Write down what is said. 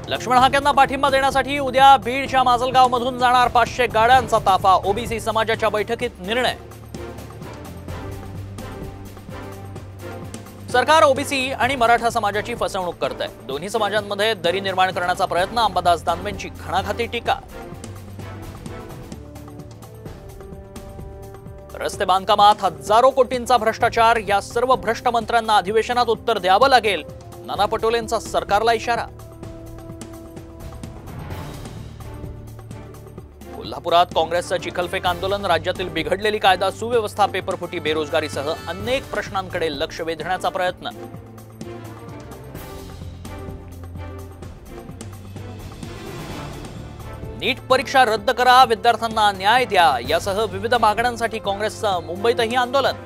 लक्ष्मण हाकेंना पाठिंबा देण्यासाठी उद्या बीडच्या माजलगावमधून जाणार 500 गाड्यांचा ताफा। ओबीसी समाजाच्या बैठकीत निर्णय। सरकार ओबीसी आणि मराठा समाजाची फसवणूक करतंय। दोन्ही समाजांमध्ये दरी निर्माण करण्याचा प्रयत्न। अंबादास दानवेंची घणाघाती टीका। रस्ते बांधकामात हजारो कोटींचा भ्रष्टाचार। या सर्व भ्रष्ट मंत्र्यांना अधिवेशनात उत्तर द्यावं लागेल। नाना पटोलेंचा सरकारला इशारा। कोल्हापुरात काँग्रेसचं चिखलफेक आंदोलन। राज्यातील बिघडलेली कायदा सुव्यवस्था, पेपरफुटी, बेरोजगारीसह अनेक प्रश्नांकडे लक्ष वेधण्याचा प्रयत्न। नीट परीक्षा रद्द करा, विद्यार्थ्यांना न्याय द्या यासह विविध मागण्यांसाठी काँग्रेसचं मुंबईतही आंदोलन।